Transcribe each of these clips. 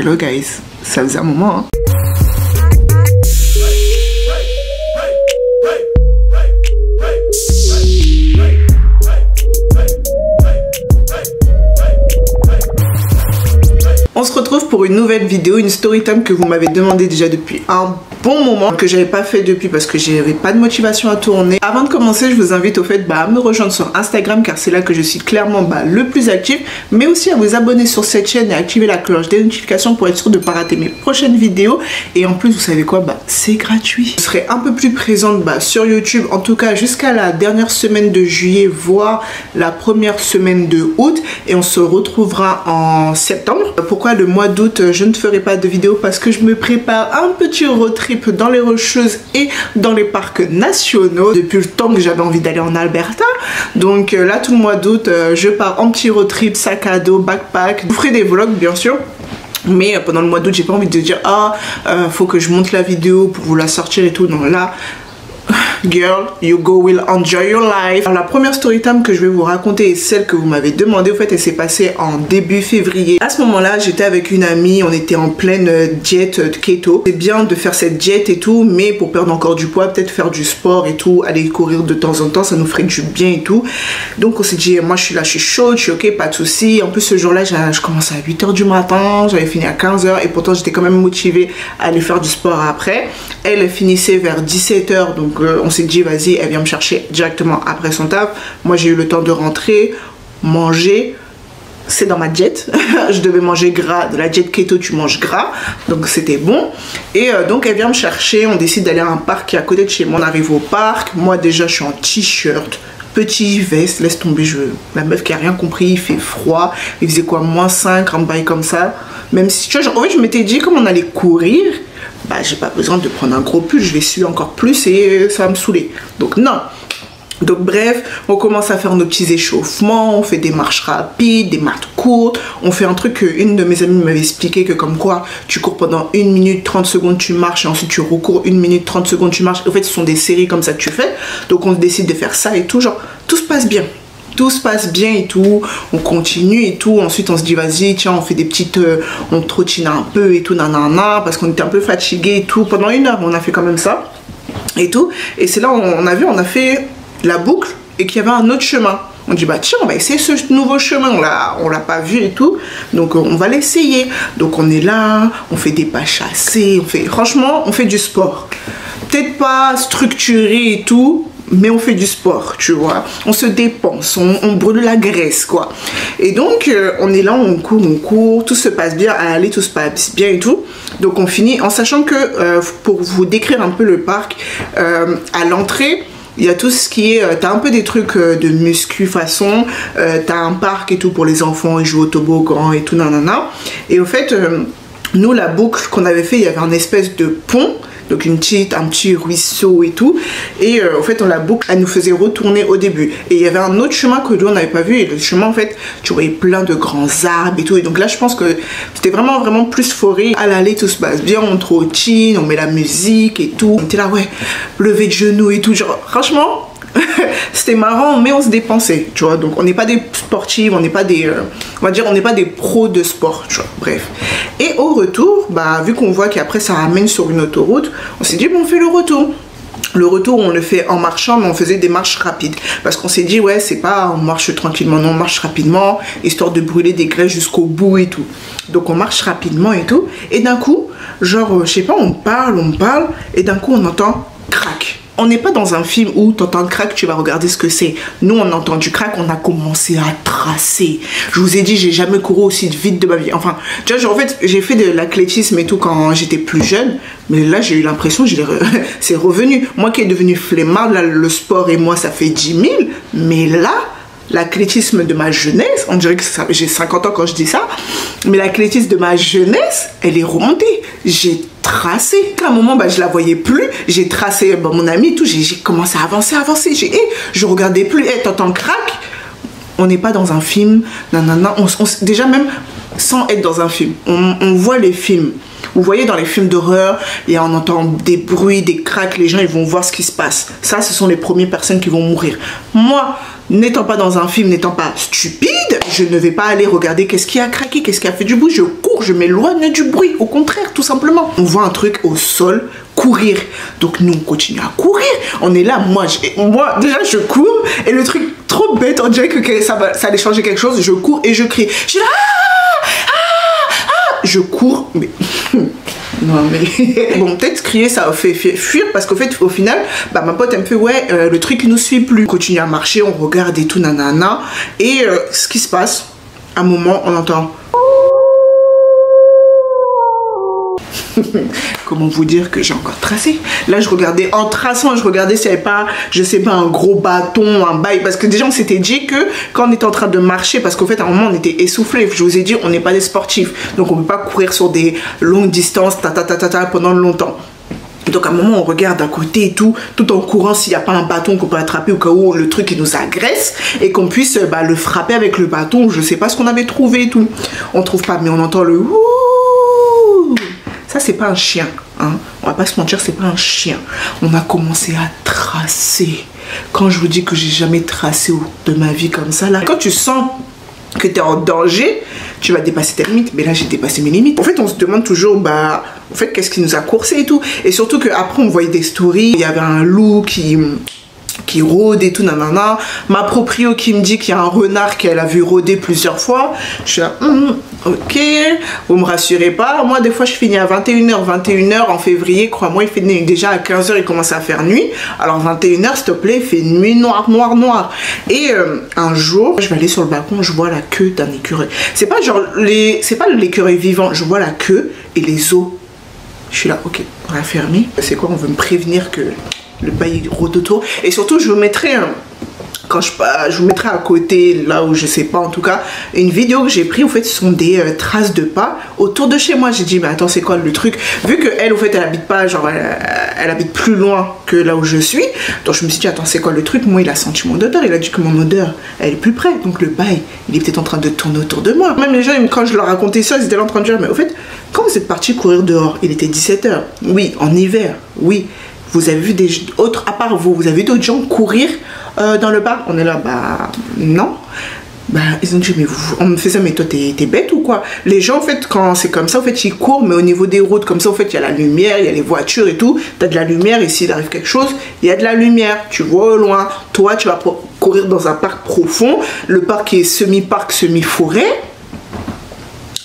Hello guys, ça faisait un moment hein. On se retrouve pour une nouvelle vidéo, une story time que vous m'avez demandé déjà depuis un bon moment, que j'avais pas fait depuis parce que j'avais pas de motivation à tourner. Avant de commencer, je vous invite au fait à me rejoindre sur Instagram car c'est là que je suis clairement le plus actif, mais aussi à vous abonner sur cette chaîne et activer la cloche des notifications pour être sûr de ne pas rater mes prochaines vidéos. Et en plus, vous savez quoi, c'est gratuit. Je serai un peu plus présente sur YouTube, en tout cas jusqu'à la dernière semaine de juillet, voire la première semaine de août, et on se retrouvera en septembre. Pourquoi le mois d'août je ne ferai pas de vidéo? Parce que je me prépare un petit road trip dans les Rocheuses et dans les parcs nationaux depuis le temps que j'avais envie d'aller en Alberta. Donc là tout le mois d'août je pars en petit road trip, sac à dos, backpack. Je vous ferai des vlogs bien sûr. Mais pendant le mois d'août j'ai pas envie de dire faut que je monte la vidéo pour vous la sortir et tout. Non, là girl, you go will enjoy your life. Alors, la première story time que je vais vous raconter est celle que vous m'avez demandé. En fait, elle s'est passée en début février. À ce moment-là, j'étais avec une amie, on était en pleine diète keto. C'est bien de faire cette diète et tout, mais pour perdre encore du poids, peut-être faire du sport et tout, aller courir de temps en temps, ça nous ferait du bien et tout. Donc on s'est dit, moi je suis là, je suis chaude, je suis ok, pas de souci. En plus ce jour-là, je commençais à 8 h du matin, j'avais fini à 15 h et pourtant j'étais quand même motivée à aller faire du sport après. Elle finissait vers 17 h, donc on s'est dit vas-y, elle vient me chercher directement après son taf. Moi j'ai eu le temps de rentrer, manger. C'est dans ma diète, je devais manger gras, de la diète keto tu manges gras, donc c'était bon. Et donc elle vient me chercher, on décide d'aller à un parc qui est à côté de chez moi. On arrive au parc, moi déjà je suis en t-shirt, petit veste, laisse tomber, la meuf qui a rien compris, il fait froid, il faisait quoi, -5, un bail comme ça. Même si tu vois, genre, en fait je m'étais dit comme on allait courir, j'ai pas besoin de prendre un gros pull, je vais suer encore plus et ça va me saouler. Donc non. Donc bref, on commence à faire nos petits échauffements, on fait des marches rapides, des marches courtes. On fait un truc qu'une de mes amies m'avait expliqué, que comme quoi tu cours pendant 1 minute 30 secondes, tu marches et ensuite tu recours 1 minute 30 secondes, tu marches. En fait ce sont des séries comme ça que tu fais. Donc on décide de faire ça et tout, genre tout se passe bien. Tout se passe bien et tout, on continue et tout. Ensuite on se dit vas-y tiens on fait des petites, on trottine un peu et tout nanana, parce qu'on était un peu fatigué et tout. Pendant 1 heure on a fait quand même ça et tout. Et c'est là on a fait la boucle et qu'il y avait un autre chemin. On dit tiens on va essayer ce nouveau chemin, on l'a pas vu et tout, donc on va l'essayer. Donc on est là, on fait des pas chassés, franchement on fait du sport, peut-être pas structuré et tout, mais on fait du sport, tu vois, on se dépense, on brûle la graisse quoi. Et donc on est là, on court, tout se passe bien, allez, tout se passe bien et tout. Donc on finit en sachant que pour vous décrire un peu le parc, à l'entrée il y a tout ce qui est, t'as un peu des trucs de muscu façon, t'as un parc et tout pour les enfants, ils jouent au toboggan et tout nanana. Et au fait nous la boucle qu'on avait fait, il y avait un espèce de pont, donc un petit ruisseau et tout, et en fait la boucle elle nous faisait retourner au début, et il y avait un autre chemin que nous on n'avait pas vu, et le chemin en fait tu voyais plein de grands arbres et tout, et donc là je pense que c'était vraiment plus forêt. À l'aller tout se passe bien, on trottine, on met la musique et tout, on était là ouais, lever de genoux et tout, genre franchement c'était marrant, mais on se dépensait, tu vois. Donc on n'est pas des sportives, on n'est pas des on va dire on n'est pas des pros de sport, tu vois, bref. Et au retour, vu qu'on voit qu'après ça ramène sur une autoroute, on s'est dit bon on fait le retour. Le retour on le fait en marchant, mais on faisait des marches rapides parce qu'on s'est dit ouais c'est pas on marche tranquillement, non on marche rapidement histoire de brûler des graisses jusqu'au bout et tout. Donc on marche rapidement et tout, et d'un coup genre je sais pas, on parle et d'un coup on entend crac. On n'est pas dans un film où tu entends le crack, tu vas regarder ce que c'est. Nous, on entend du crack, on a commencé à tracer. Je vous ai dit, j'ai jamais couru aussi vite de ma vie. Enfin, tu vois, genre, en fait, j'ai fait de l'athlétisme et tout quand j'étais plus jeune. Mais là, j'ai eu l'impression, c'est revenu. Moi qui est devenu flemmard, là, le sport et moi, ça fait 10 000. Mais là, l'athlétisme de ma jeunesse, on dirait que j'ai 50 ans quand je dis ça, mais l'athlétisme de ma jeunesse, elle est remontée. J'ai tracé. À un moment, je la voyais plus. J'ai tracé mon ami et tout. J'ai commencé à avancer. Je regardais plus. T'entends crack. On n'est pas dans un film. Nanana. Déjà même, sans être dans un film. On voit les films. Vous voyez dans les films d'horreur, et on entend des bruits, des craques, les gens ils vont voir ce qui se passe. Ça, ce sont les premières personnes qui vont mourir. Moi, n'étant pas dans un film, n'étant pas stupide, je ne vais pas aller regarder qu'est-ce qui a craqué, qu'est-ce qui a fait du bruit. Je cours, je m'éloigne du bruit. Au contraire, tout simplement. On voit un truc au sol, courir. Donc nous, on continue à courir. On est là, moi déjà, je cours. Et le truc trop bête, on dirait que ça allait changer quelque chose. Je cours et je crie. Je suis là, je cours, mais... non mais... Bon, peut-être crier, ça a fait fuir, parce qu'au fait, au final, bah, ma pote, elle me fait, ouais, le truc, il nous suit plus. On continue à marcher, on regarde et tout, nanana. Et ce qui se passe, à un moment, on entend... Comment vous dire que j'ai encore tracé? Là, je regardais, en traçant, je regardais s'il n'y avait pas, je sais pas, un gros bâton, un bail. Parce que déjà, on s'était dit que quand on était en train de marcher, parce qu'en fait, à un moment, on était essoufflé. Je vous ai dit, on n'est pas des sportifs. Donc, on ne peut pas courir sur des longues distances, pendant longtemps. Donc, à un moment, on regarde à côté et tout en courant s'il n'y a pas un bâton qu'on peut attraper au cas où le truc, il nous agresse et qu'on puisse le frapper avec le bâton. Je sais pas ce qu'on avait trouvé et tout. On trouve pas, mais on entend le ouh. Ça, c'est pas un chien, hein. On va pas se mentir, c'est pas un chien. On a commencé à tracer. Quand je vous dis que j'ai jamais tracé de ma vie comme ça, là, quand tu sens que tu es en danger, tu vas dépasser tes limites. Mais là, j'ai dépassé mes limites. En fait, on se demande toujours, bah, en fait, qu'est-ce qui nous a coursé et tout. Et surtout qu'après, on voyait des stories. Il y avait un loup qui rôde et tout, nanana. Ma proprio qui me dit qu'il y a un renard qu'elle a vu rôder plusieurs fois. Je suis là, ok, vous me rassurez pas. Moi, des fois, je finis à 21h en février. Crois-moi, il fait nuit. Déjà à 15h, il commence à faire nuit. Alors, 21h, s'il te plaît, il fait nuit noire. Et un jour, je vais aller sur le balcon, je vois la queue d'un écureuil. C'est pas genre, c'est pas l'écureuil vivant. Je vois la queue et les os. Je suis là, ok, on va fermer. C'est quoi, on veut me prévenir que le bail rôde autour. Et surtout, je vous mettrai je vous mettrai à côté, là où je sais pas en tout cas, une vidéo que j'ai pris. En fait, ce sont des traces de pas autour de chez moi. J'ai dit, mais attends, c'est quoi le truc? Vu que elle, au fait, elle habite pas, genre, elle habite plus loin que là où je suis. Donc, je me suis dit, attends, c'est quoi le truc? Moi, il a senti mon odeur. Il a dit que mon odeur, elle est plus près. Donc, le bail, il est peut-être en train de tourner autour de moi. Même les gens, quand je leur racontais ça, ils étaient là en train de dire, mais au fait, quand vous êtes parti courir dehors, il était 17h. Oui, en hiver, oui. Vous avez vu des autres, à part vous avez vu d'autres gens courir dans le parc? On est là, bah non. Bah ils ont dit, mais on me fait ça, mais toi t'es bête ou quoi? Les gens en fait, quand c'est comme ça, en fait ils courent, mais au niveau des routes, comme ça en fait il y a la lumière, il y a les voitures et tout. T'as de la lumière et s'il arrive quelque chose, il y a de la lumière. Tu vois au loin. Toi tu vas courir dans un parc profond, le parc est semi-parc, semi-forêt.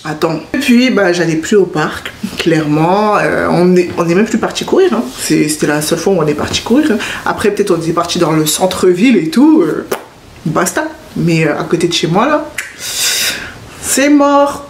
Attends. Et puis, bah, j'allais plus au parc, clairement. On est même plus parti courir. Hein. C'était la seule fois où on est parti courir. Hein. Après, peut-être on est parti dans le centre-ville et tout. Basta. Mais à côté de chez moi, là, c'est mort.